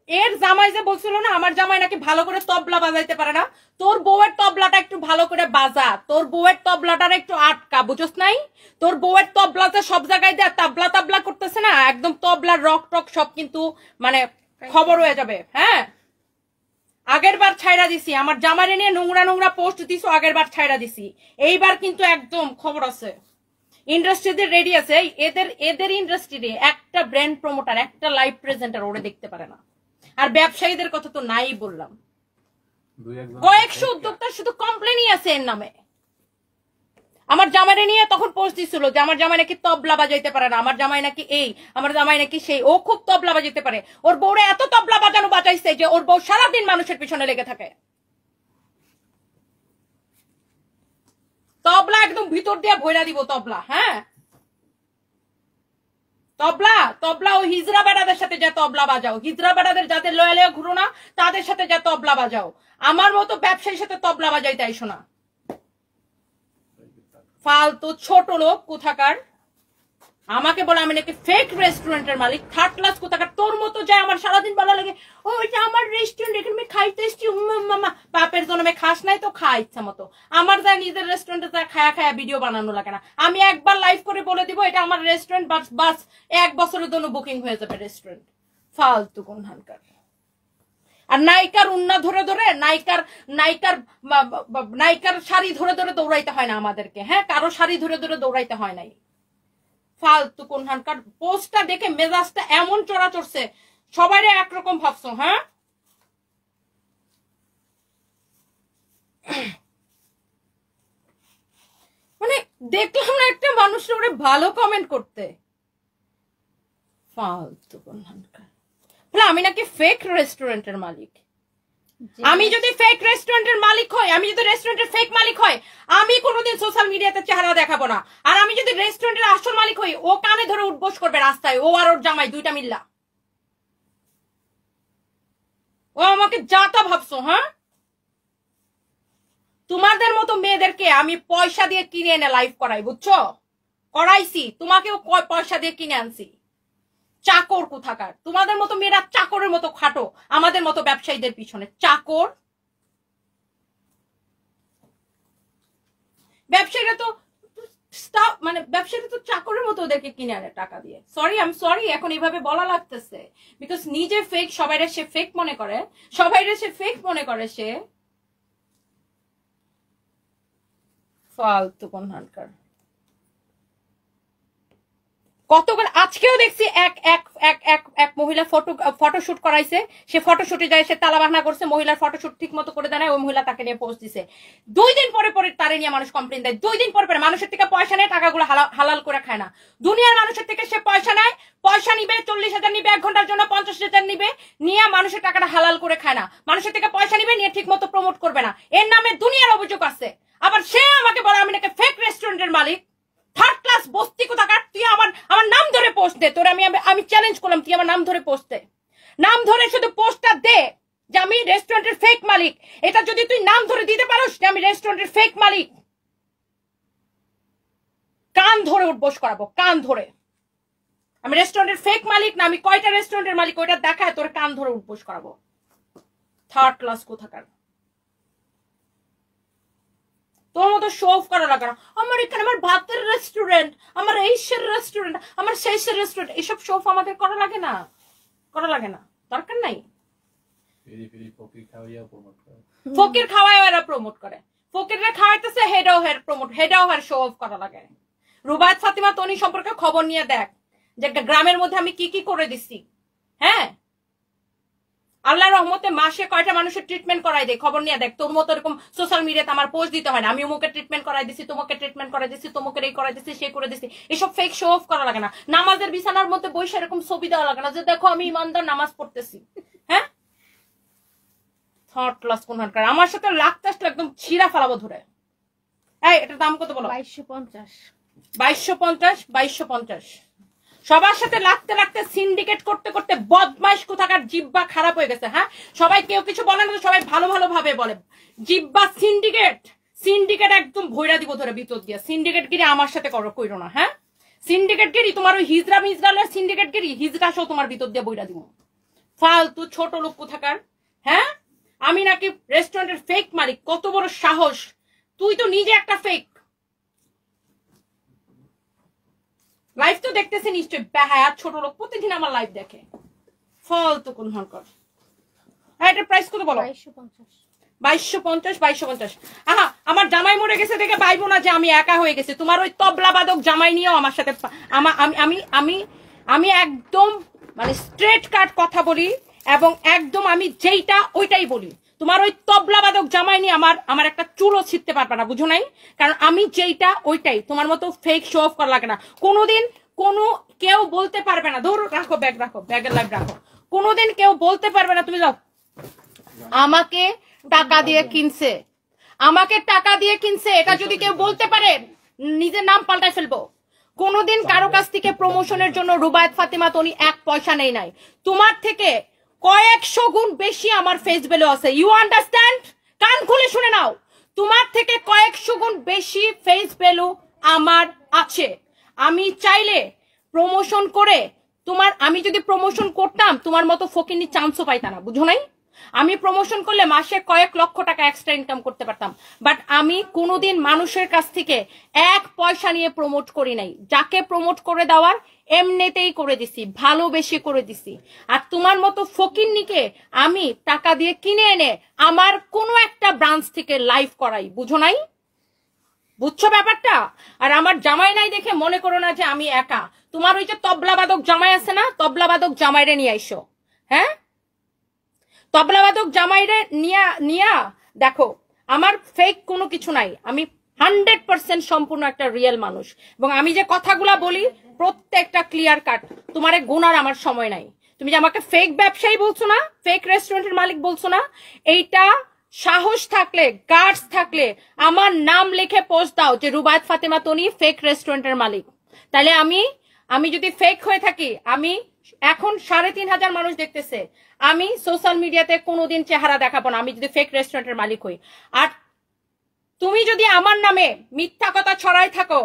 এর জামাই যে বলছিল না আমার জামাই নাকি ভালো করে তবলা বাজাইতে পারে না, তোর বউয়ের তবলাটা একটু ভালো করে বাজা, তোর বউয়ের তবলাটার একটু আটকা, বুঝছ নাই? তোর বউয়ের তবলাতে সব জায়গায় দেয় তাবলা তাবলা করতেছে না, একদম তবলার রক টক সব কিন্তু মানে খবর হয়ে যাবে। হ্যাঁ, আগের বার ছাইরা দিছি, আমার জামাইরে নিয়ে নোংরা নোংরা পোস্ট দিছো, আগের বার ছাইরা দিছি, এইবার কিন্তু একদম খবর আছে। ইন্ডাস্ট্রিতে রেডি আছে, এদের ইন্ডাস্ট্রিতে একটা ব্র্যান্ড প্রমোটার, একটা লাইভ প্রেজেন্টার ওরে দেখতে পারে না। আর ব্যবসায়ীদের কথা তো নাই বললাম, কয়েকশো উদ্যোক্তার শুধু কমপ্লেনই আছে এর নামে। আমার জামাইরে নিয়ে তখন পোস্ট দিছিল যে আমার জামাই নাকি তবলা বাজাইতে পারে না, আমার জামাই নাকি এই, আমার জামাই নাকি সেই, ও খুব তবলা বাজাইতে পারে। ওর বউরে এত তবলা বাজানো বাজাইছে যে ওর বউ সারাদিন মানুষের পিছনে লেগে থাকে। তবলা একদম ভিতর দিয়ে ভইরা দিব তবলা। হ্যাঁ, তবলা তবলা ও হিজরা বেড়াদের সাথে যা তবলা বাজাও, হিজরা বেড়াদের যাদের লয়ে লয়ে ঘুরো না তাদের সাথে যা তবলা বাজাও, আমার মতো ব্যবসায়ীর সাথে তবলা বাজাইতে আইসো না। ফালতু ছোট লোক কোথাকার, আমাকে বলে আমি নাকি ফেক রেস্টুরেন্টের মালিক, থার্ড ক্লাস কোথাকার। তোর মতো যায় আমার সারাদিন ভালো লাগে, ও এটা আমার রেস্টুরেন্ট, এখানে আমি খাইতে এসছি, মামা বাপের জন্য খাস নাই তো খা ইচ্ছা মতো। আমার যায় নিজের রেস্টুরেন্টে যায় খায়া খায়া ভিডিও বানানো লাগে না, আমি একবার লাইভ করে বলে দিব এটা আমার রেস্টুরেন্ট, বাস বাস 1 বছরের জন্য বুকিং হয়ে যাবে রেস্টুরেন্ট। ফালতু কোন হানকার। আর নায়িকার উন্না ধরে ধরে, নায়িকার শাড়ি ধরে ধরে দৌড়াইতে হয় না আমাদেরকে। হ্যাঁ, কারো শাড়ি ধরে ধরে দৌড়াইতে হয় নাই। ফালতু কোন হানকার। পোস্টটা দেখে মেজাজটা এমন চড়া চড়ছে, সবাই একরকম ভাবছো। হ্যাঁ, মানে দেখলাম না একটা মানুষের উপরে ভালো কমেন্ট করতে। ফালতু কোন হানকার। আমি নাকি ফেক রেস্টুরেন্টের মালিক। আমি যদি ফেক রেস্টুরেন্টের মালিক হই, আমি যদি রেস্টুরেন্টের ফেক মালিক হই, আমি কোনোদিন সোশ্যাল মিডিয়াতে চেহারা দেখাবো না। আর আমি যদি রেস্টুরেন্টের আসল মালিক হই, ও কানে ধরে উঠবোস করবে রাস্তায়, ও আর ওর জামাই দুইটা মিল্লা। ও আমাকে যাতা ভাবছো? হ্যাঁ, তোমাদের মতো মেয়েদেরকে আমি পয়সা দিয়ে কিনে এনে লাইভ করাই, বুঝছো? করাইছি, তোমাকেও পয়সা দিয়ে কিনে আনছি। চাকর কোথাকার, তোমাদের মতো মেয়েরা চাকরের মতো খাটো আমাদের মতো ব্যবসায়ীদের পিছনে। চাকর ব্যবসায়ীরা তো মানে ব্যবসায়ীরা তো চাকরের মতো ওদেরকে কিনে আনে টাকা দিয়ে। আমি সরি এখন এইভাবে বলা লাগতেছে, বিকজ নিজে ফেক, সবাইরে সে ফেক মনে করে, সে ফালতু কোন হানকার। কতগুলো আজকেও দেখছি এক এক এক এক এক মহিলা ফটোশুট করাইছে, সে ফটোশুটে যায়, সে তালা বাহানা করছে, মহিলার ফটোশুট ঠিক মতো করে দেয়, ওই মহিলা তাকে নিয়ে পোস্ট দিছে। 2 দিন পরে পরে তারে নিয়ে মানুষ কমপ্লেন দেয়, 2 দিন পরে পরে। মানুষের থেকে পয়সা নেয়, টাকাগুলো হালাল করে খায় না। দুনিয়ার মানুষের থেকে সে পয়সা নেয়, পয়সা নিবে 40,000 নিবে, 1 ঘন্টার জন্য 50,000 নিবে, নিয়ে মানুষের টাকাটা হালাল করে খায় না। মানুষের থেকে পয়সা নিবে, নিয়ে ঠিক মতো প্রমোট করবে না, এর নামে দুনিয়ার অভিযোগ আছে। আবার সে আমাকে বলে আমি নাকি ফেক রেস্টুরেন্টের মালিক। থার্ড ক্লাস বস্তি কোথাকার, তুই আমার নাম ধরে পোস্ট দে। তোর আমি চ্যালেঞ্জ করলাম, তুই আমার নাম ধরে পোস্ট দে, নাম ধরে শুধু পোস্টটা দে যে আমি রেস্টুরেন্টের ফেক মালিক। এটা যদি তুই নাম ধরে দিতে পারোস যে আমি রেস্টুরেন্টের ফেক মালিক, কান ধরে উঠবোস করাবো, কান ধরে। আমি রেস্টুরেন্টের ফেক মালিক না, আমি কয়টা রেস্টুরেন্টের মালিক ওইটা দেখায় তোর কান ধরে উঠবোস করাবো। থার্ড ক্লাস কোথাকার। তোর মতো শো অফ করা লাগে না। আমার এখানে আমার ভাতের রেস্টুরেন্ট, আমার এইসের রেস্টুরেন্ট, আমার সেইসের রেস্টুরেন্ট, এসব শো অফ আমাদের করা লাগে না, দরকার নাই। ফকির খাওয়ায় এরা প্রমোট করে, ফকিররা খাওয়াইতেছে, হেডাও শো অফ করা লাগে। রুবায়েত ফাতিমা তনি সম্পর্কে খবর নিয়ে দেখ যে গ্রামের মধ্যে আমি কি কি করে দিচ্ছি। হ্যাঁ, আল্লাহর রহমতে মাসে কয়টা মানুষের ট্রিটমেন্ট করাই দেয়, খবর নিয়ে দেখ। তোর মতো এরকম সোশ্যাল মিডিয়াতে আমার পোস্ট দিতে হয় না, আমি অমুকে ট্রিটমেন্ট করাই দিছি, তোমাকে ট্রিটমেন্ট করাই দিছি, তোমাকে এই করাই দিছি, সে করে দিছি। এসব ফেক শো অফ করা লাগে না। নামাজের বিছানার মধ্যে বসে এরকম ছবি দেওয়া লাগে না যে দেখো আমি ইমানদার নামাজ পড়তেছি। হ্যাঁ, থার্ড ক্লাস কোন হানকার। আমার সাথে লাগতে আসলে একদম ছিঁড়া ফেলাবো ধরে। এই এটার দাম কত বলো? 2250। সবার সাথে লাগতে লাগতে সিন্ডিকেট করতে করতে বদমাইশ কোথাকার জিব্বা খারাপ হয়ে গেছে। হ্যাঁ, সবাই কেউ কিছু বলে না, সবাই ভালো ভালো ভাবে বলে। জিব্বা সিন্ডিকেট একদম ভৈরা দিব ধরে ভিতর দিয়া। সিন্ডিকেট গিরি আমার সাথে কইরো না। হ্যাঁ, সিন্ডিকেট গিরি তোমার ওই হিজরা সিন্ডিকেট গিরি, হিজরা সহ তোমার ভিতর দিয়ে বইরা দিব। ফালতু ছোট লোক কোথাকার। হ্যাঁ, আমি নাকি রেস্টুরেন্টের ফেক মালিক, কত বড় সাহস! তুই তো নিজে একটা ফেক। লাইভ তো দেখতেছে নিশ্চয়, বেহায়া ছোট লোক প্রতিদিন আমার লাইভ দেখে, ফালতু কোন হরকর। হ্যাঁ, এটার প্রাইস কত বলো? 2250। 2250। আহা, আমার জামাই মরে গেছে দেখে পাইবো না যে আমি একা হয়ে গেছে। তোমার ওই তবলা বাদক জামাই নিয়েও আমার সাথে আমি একদম মানে স্ট্রেট কাট কথা বলি, এবং একদম আমি যেইটা ওইটাই বলি। তোমার ওই তবলা বাদক জামাই নিয়ে আমার একটা চুলও ছিটতে পারবে না, বুঝো নাই? কারণ আমি যেইটা ওইটাই, তোমার মতো ফেক শো অফ করা লাগে না। কোনোদিন কেউ বলতে পারবে না, ধরো রাখো ব্যাগ, রাখো ব্যাগের লাইভ রাখো, কোনোদিন কেউ বলতে পারবে না তুমি যাও আমাকে টাকা দিয়ে কিনছে, আমাকে টাকা দিয়ে কিনছে, এটা যদি কেউ বলতে পারে নিজের নাম পাল্টাই ফেলবো। কোনোদিন কারো কাছ থেকে প্রমোশনের জন্য রুবায়েত ফাতেমা তনি 1 পয়সা নেই নাই। তোমার থেকে কয়েকশো গুণ বেশি আমার ফেস ভ্যালু আছে, ইউ আন্ডারস্ট্যান্ড? কান খুলে শুনে নাও, তোমার থেকে কয়েকশো গুণ বেশি ফেস ভ্যালু আমার আছে। আমি চাইলে প্রমোশন করে আমি যদি প্রমোশন করতাম তোমার মতো ফকিনি চান্সও পাইতা না, বুঝো নাই? আমি প্রমোশন করলে মাসে কয়েক লক্ষ টাকা এক্সট্রা ইনকাম করতে পারতাম, বাট আমি কোনোদিন মানুষের কাছ থেকে 1 পয়সা নিয়ে প্রমোট করি নাই। যাকে প্রমোট করে দেওয়ার এমনিতেই করে দিছি, ভালোবেসে করে দিছি। আর তোমার মতো ফকিন্নিকে আমি টাকা দিয়ে কিনে এনে আমার কোনো একটা ব্রাঞ্চ থেকে লাইভ করাই, বুঝো নাই? বুঝছো ব্যাপারটা? আর আমার জামাই নাই দেখে মনে করো না যে আমি একা। তোমার ওই যে তবলাবাদক জামাই আছে না, তবলাবাদক জামাইরে নিয়ে আইসো। হ্যাঁ, তবলাবাদক জামাইরে নিয়া দেখো, আমার ফেক কোনো কিছু নাই, আমি 100% সম্পূর্ণ একটা রিয়েল মানুষ, এবং আমি যে কথাগুলা বলি প্রত্যেকটা ক্লিয়ার কাট। তোমারে গুনার আমার সময় নাই। তুমি যে আমাকে ফেক ব্যবসায়ী বলছো না, ফেক রেস্টুরেন্টের মালিক বলছো না, এইটা সাহস থাকলে, গার্ডস থাকলে আমার নাম লিখে পোস্ট দাও যে রুবায়েত ফাতেমা তনি ফেক রেস্টুরেন্টের মালিক। তাহলে আমি যদি ফেক হয়ে থাকি, আমি এখন 3500 মানুষ দেখতেছে, আমি সোশ্যাল মিডিয়াতে কোনোদিন চেহারা দেখাবো না আমি যদি ফেক রেস্টুরেন্টের মালিক হই। আর তুমি যদি আমার নামে মিথ্যা কথা ছড়াই থাকো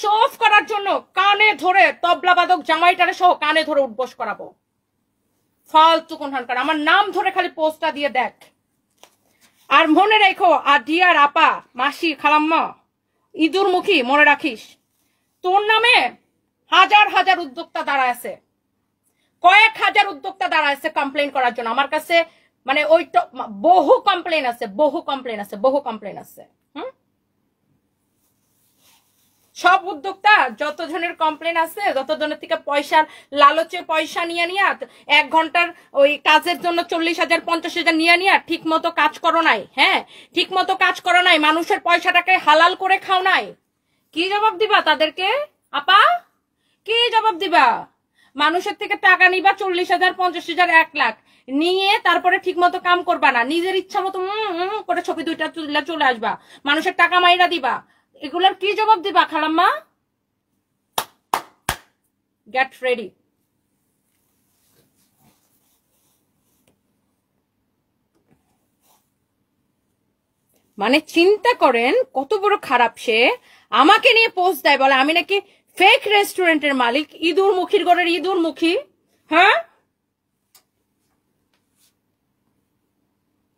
শো অফ করার জন্য, কানে ধরে তবলাবাদক জামাইটারে সহ কানে ধরে উঠবস করাবো। ফালতু কোনখানকার, আমার নাম ধরে খালি পোস্টটা দিয়ে দেখ। আর মনে রেখো, আর ডিয়ার আপা, মাসি, খালাম্মা, ইঁদুর মুখী, মনে রাখিস তোর নামে হাজার হাজার উদ্যোক্তা দাঁড়ায় আছে, কয়েক হাজার উদ্যোক্তা দাঁড়ায় আছে কমপ্লেন করার জন্য আমার কাছে। মানে ওই বহু কমপ্লেন আছে, বহু কমপ্লেন আছে, বহু কমপ্লেন আছে। সব উদ্যোক্তা যত জনের কমপ্লেন আছে, যত জনের থেকে পয়সার লালচে পয়সা নিয়ে 1 ঘন্টার ওই কাজের জন্য 40,000 50,000 নিয়ে ঠিক মতো কাজ করো নাই। হ্যাঁ, ঠিক মতো কাজ করো নাই, মানুষের পয়সাটাকে হালাল করে খাও নাই। কি জবাব দিবা তাদেরকে আপা? কি জবাব দিবা? মানুষের থেকে টাকা নিবা 40,000 50,000 1 লাখ নিয়ে, তারপরে ঠিক মতো কাম করবা না, নিজের ইচ্ছা মতো করে ছবি 2টা তুলে চলে আসবা, মানুষের টাকা মাইরা দিবা। এগুলার কি জবাব দিবা খালাম্মা? Get ready. মানে চিন্তা করেন কত বড় খারাপ সে। আমাকে নিয়ে পোস্ট দেয়, বলে আমি নাকি ফেক রেস্টুরেন্টের মালিক, ইঁদুর মুখীর ঘরের ইঁদুর মুখী। হ্যাঁ,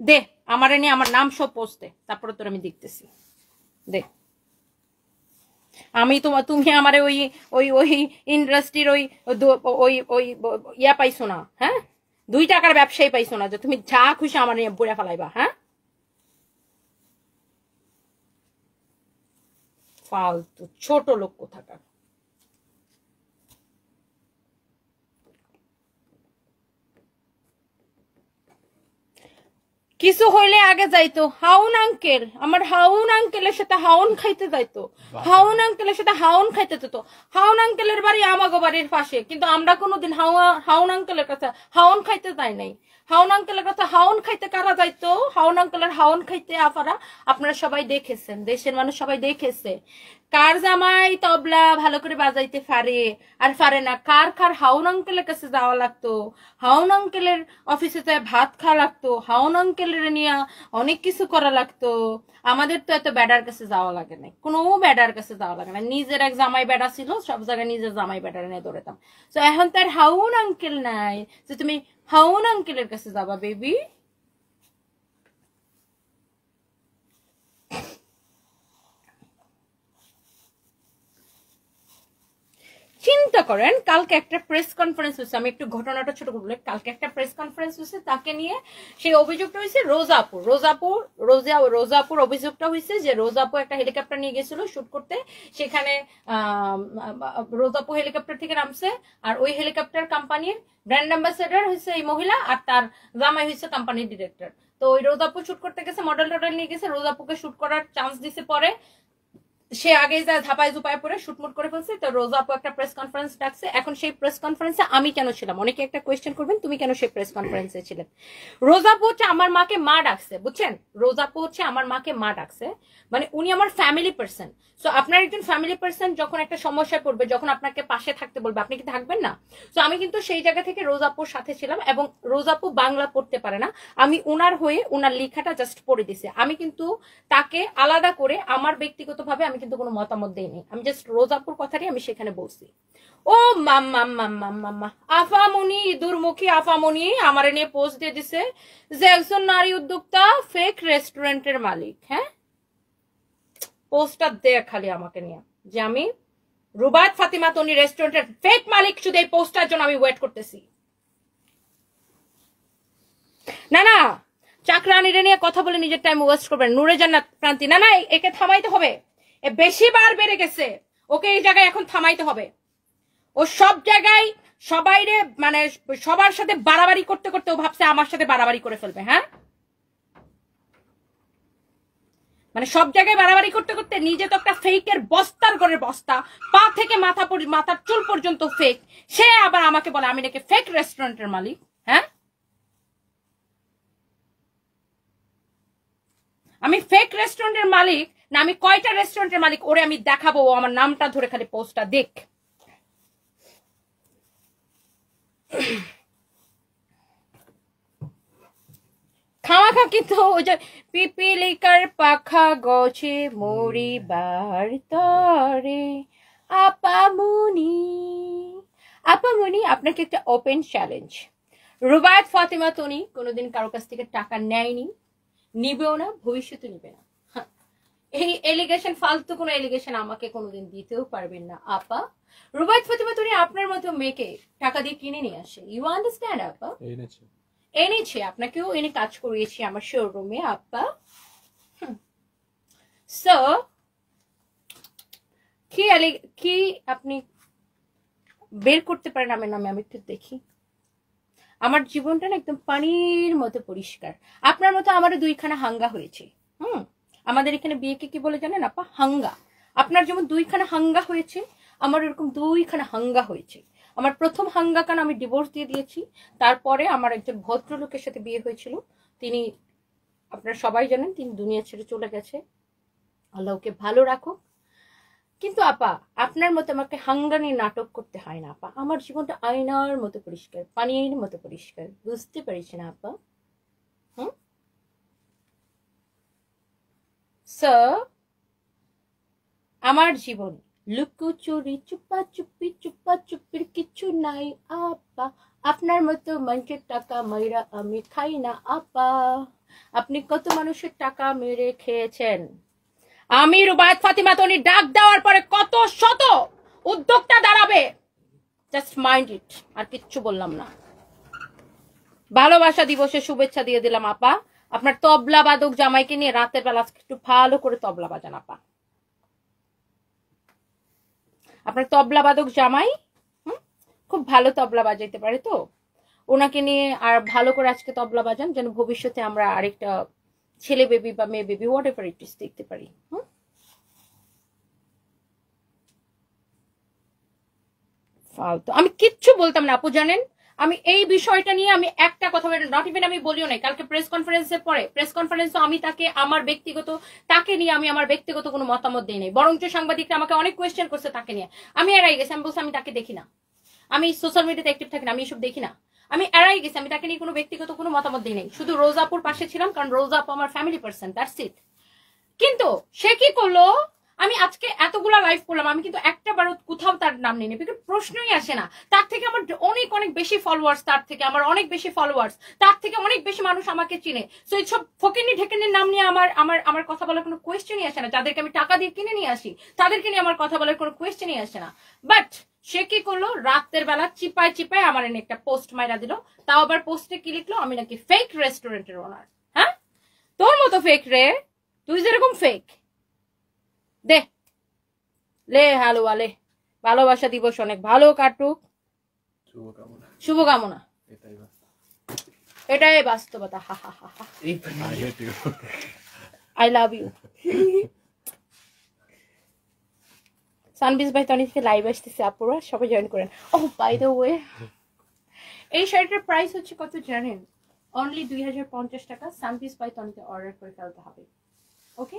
দে আমার নিয়ে আমার নাম সব পোস্ট দে, তারপরে তোর আমি দেখতেছি। দে, আমি তুমি আমারে ওই ওই ওই ইন্ডাস্ট্রির ওই ওই ওই ইয়া পাইছো না। হ্যাঁ, 2 টাকার ব্যবসায়ী পাইছো না যে তুমি যা খুশি আমার নিয়ে বইরা ফেলাইবা। হ্যাঁ, ফালতু ছোট লোক কোথাকার। কিছু হইলে আগে যাইতো হাউন আঙ্কেল, আমার হাউন আঙ্কেলের সাথে হাউন খাইতে যাইতো, হাউন আঙ্কেলের সাথে হাউন খাইতে যেত। হাউন আঙ্কেলের বাড়ি আমাগো বাড়ির পাশে, কিন্তু আমরা কোনোদিন হাউন আঙ্কেলের কাছে হাউন খাইতে যাই নাই। হাউন আঙ্কেলের কাছে হাউন খাইতে কারা যাইতো? হাউন আঙ্কেলের হাউন খাইতে আপনারা সবাই দেখেছেন, দেশের মানুষ সবাই দেখেছে। কার জামাই তবলা ভালো করে বাজাইতে পারে আর পারে না? কার কার হাউন আঙ্কেলের কাছে যাওয়া লাগতো, হাউন আঙ্কেলের অফিসে যায় ভাত খাওয়া লাগতো, হাউন আঙ্কেলের নিয়ে অনেক কিছু করা লাগতো। আমাদের তো এত বেডার কাছে যাওয়া লাগে না, কোনো বেডার কাছে যাওয়া লাগে না। নিজের এক জামাই বেডা ছিল, সব জায়গায় নিজের জামাই বেডার নিয়ে দৌড়াতাম। তো এখন তার হাউন আঙ্কেল নাই যে তুমি হাউন আঙ্কেলের কাছে যাবা বেবি। চিন্তা করেন, কালকে একটা প্রেস কনফারেন্স হয়েছে, আমি একটু ঘটনাটা ছোট করে বলি। কালকে একটা প্রেস কনফারেন্স হয়েছে, তাকে নিয়ে সেই অভিযোগটা হয়েছে রোজাপুর অভিযোগটা হয়েছে যে রোজাপু একটা হেলিকপ্টার নিয়ে গেছিল শুট করতে, সেখানে রোজাপু হেলিকপ্টার থেকে নামছে, আর ওই হেলিকপ্টার কোম্পানির ব্র্যান্ড অ্যাম্বাসেডর হয়েছে এই মহিলা, আর তার জামাই হয়েছে কোম্পানির ডিরেক্টর। তো ওই রোজাপু শুট করতে গেছে, মডেল টডেল নিয়ে গেছে, রোজাপুকে শুট করার চান্স দিছে, পরে সে আগে যা ঝাপায় ঝুপায় পরে শুটমুট করে ফেলছে। তো রোজা আপু একটা প্রেস কনফারেন্স ডাকছে। এখন সেই প্রেস কনফারেন্সে আমি কেন ছিলাম? অনেকে একটা কোয়েশ্চেন করবেন, তুমি কেন সেই প্রেস কনফারেন্সে ছিলেন? রোজা আপু হচ্ছে আমার মাকে মা ডাকছে, বুঝছেন? রোজা আপু হচ্ছে আমার মাকে মা ডাকছে, মানে উনি আমার ফ্যামিলি পার্সন। সো আপনার একজন ফ্যামিলি পার্সন যখন একটা সমস্যায় পড়বে, যখন আপনাকে পাশে থাকতে বলবে, আপনি কি থাকবেন না? তো আমি কিন্তু সেই জায়গা থেকে রোজা আপুর সাথে ছিলাম, এবং রোজা আপু বাংলা পড়তে পারে না, আমি উনার হয়ে উনার লেখাটা জাস্ট পড়ে দিছি। আমি কিন্তু তাকে আলাদা করে আমার ব্যক্তিগতভাবে আমি কিন্তু কোনো মতামত দেইনি, আমি জাস্ট রোজাপুর কথাটাই আমি সেখানে বলছি। ও মাম্মা আফামনি, দুর্মুখী আফামনি আমার নিয়ে পোস্ট দিয়ে দিছে যে একজন নারী উদ্যোক্তা ফেক রেস্টুরেন্টের মালিক। হ্যাঁ, পোস্টটা দেখ খালি আমাকে নিয়ে যে আমি রুবাত ফাতিমা তনি রেস্টুরেন্টের ফেক মালিক, শুধু এই পোস্টটার জন্য আমি ওয়েট করতেছি। না না, চাকরানিরে নিয়ে কথা বলে নিজের টাইম ওয়েস্ট করবেন। নূরে জান্নাত প্রান্তি, না না, একে থামাইতে হবে, এ বেশি বার বেড়ে গেছে, ওকে এই জায়গায় এখন থামাইতে হবে। ও সব জায়গায় সবাইরে মানে সবার সাথে বাড়াবাড়ি করতে করতে ও ভাবছে আমার সাথে বাড়াবাড়ি করে ফেলবে। হ্যাঁ, মানে সব জায়গায় বাড়াবাড়ি করতে করতে নিজে তো একটা ফেকের বস্তার ঘরের বস্তা, পা থেকে মাথার চুল পর্যন্ত ফেক, সে আবার আমাকে বলে আমি নাকি ফেক রেস্টুরেন্টের মালিক। হ্যাঁ, আমি ফেক রেস্টুরেন্টের মালিক না, আমি কয়টা রেস্টুরেন্টের মালিক ওরে আমি দেখাবো, ও আমার নামটা ধরে খালি পোস্টটা দেখ। খাওয়া কিন্তু ওই যে পিপিলিকার পাখা গছে মরিবার তরে আপামনি। আপামনি, আপনাকে একটা ওপেন চ্যালেঞ্জ। রুবায়াত ফাতিমা তনি কোনোদিন কারো কাছ থেকে টাকা নেয়নি, নিবেও না, ভবিষ্যতে নিবে না। এই এলিগেশন, ফালতু কোনো এলিগেশন আমাকে কোনোদিন দিতেও পারবেন না আপা। রুবায়াত ফাতিমা তনি আপনার মতো মেয়েকে টাকা দিয়ে কিনে নিয়ে আসে, ইউ আন্ডারস্ট্যান্ড আপা? এনেছে, আপনাকেও এনে কাজ করিয়েছি আমার শোরুমে আপা। সো কি আপনি বের করতে পারেন আমার নামে? আমি একটু দেখি। আমার জীবনটা না একদম পানির মতো পরিষ্কার। আপনার মতো আমারও দুইখানা হাঙ্গা হয়েছে। আমাদের এখানে বিয়েকে কি বলে জানেন আপা? হাঙ্গা। আপনার যেমন দুইখানা হাঙ্গা হয়েছে, আমার এরকম দুইখানা হাঙ্গা হয়েছে। আমার প্রথম হাঙ্গা কান আমি ডিভোর্স দিয়ে দিয়েছি, তারপরে আমার একজন ভদ্রলোকের সাথে বিয়ে হয়েছিল, তিনি আপনারা সবাই জানেন তিনি দুনিয়া ছেড়ে চলে গেছে, আল্লাহ ওকে ভালো রাখুক। কিন্তু আপা আপনার মতো আমাকে হাঙ্গানি নাটক করতে হয় না আপা। আমার জীবনটা আয়নার মতো পরিষ্কার, পানির মতো পরিষ্কার, বুঝতে পারিস না আপা? আমার জীবন লুকোচুরি চুপা চুপির কিছু নাই আপা। আপনার মতো মানুষের টাকা মাইরা আমি খাই না আপা। আপনি কত মানুষের টাকা মেরে খেয়েছেন? আমি রুবায়াত ফাতিমা তনি ডাক দেওয়ার পরে কত শত উদ্যোক্তা দাঁড়াবে, জাস্ট মাইন্ড ইট। আর কিচ্ছু বললাম না। ভালোবাসা দিবসে শুভেচ্ছা দিয়ে দিলাম আপা। আপনার তবলা বাদক জামাইকে নিয়ে রাতের বেলা একটু ভালো করে তবলা বাজান আপা। আপনার তবলা বাদক জামাই খুব ভালো তবলা বাজাইতে পারে, তো ওনাকে নিয়ে আর ভালো করে আজকে তবলা বাজান, যেন ভবিষ্যতে আমরা আরেকটা ছেলে বেবি বা মেয়ে baby what ever it is দেখতে পারি। ফালতু আমি কিচ্ছু বলতাম না আপু, জানেন আমি এই বিষয়টা নিয়ে আমি একটা কথা বলি, নট ইভেন আমি বলিও নাই। কালকে প্রেস কনফারেন্সের পরে প্রেস কনফারেন্সে আমি তাকে নিয়ে আমি আমার ব্যক্তিগত কোনো মতামত দিই নাই, বরঞ্চ সাংবাদিকরা আমাকে অনেক কোয়েশ্চেন করছে তাকে নিয়ে, আমি এড়াই গেছি। আমি বলছি আমি তাকে দেখি না, আমি সোশ্যাল মিডিয়াতে অ্যাক্টিভ থাকি না, আমি এসব দেখি না, আমি এড়াই গেছি। আমি তাকে নিয়ে কোনো ব্যক্তিগত কোনো মতামত দিই নাই, শুধু রোজাপুর পাশে ছিলাম, কারণ রোজাপু আমার ফ্যামিলি পার্সন, দ্যাটস ইট। কিন্তু সে কি করলো, আমি আজকে এতগুলা লাইভ করলাম, আমি কিন্তু একটা বারও কোথাও তার নাম নিই না, বিকজ প্রশ্নই আসে না। তার থেকে আমার অনেক অনেক বেশি ফলোয়ার্স, তার থেকে আমার অনেক বেশি ফলোয়ার্স, তার থেকে অনেক বেশি মানুষ আমাকে চিনে। সো এইসব ফকিনি ঢেকেনির নাম নিয়ে আমার আমার আমার কথা বলার কোনো কোয়েশ্চেনই আসে না। যাদেরকে আমি টাকা দিয়ে কিনে নিয়ে আসি তাদেরকে নিয়ে আমার কথা বলার কোনো কোয়েশ্চেনই আসে না। বাট সে কি করলো, রাতের বেলা চিপায় চিপায় আমার এনে একটা পোস্ট মাইরা দিল। তাও আবার পোস্টে কি লিখলো, আমি নাকি ফেক রেস্টুরেন্টের ওনার। হ্যাঁ, তোর মতো ফেক রে, তুই যেরকম ফেক। দে লে হালুয়া লে, ভালোবাসা দিবস অনেক ভালো কাটুক, শুভকামনা। এটাই বাস্তবতা। হা হা হা হা, আই লাভ ইউ। সানবিজ ভাই তনি থেকে লাইভ আসতেছে, আপুরা সবাই জয়েন করেন। ও বাই দ্য ওয়ে, এই শাড়িটার প্রাইস হচ্ছে কত জানেন? অনলি 2050 টাকা। সানবিজ ভাই তনিতে অর্ডার করে ফেলতে হবে। ওকে।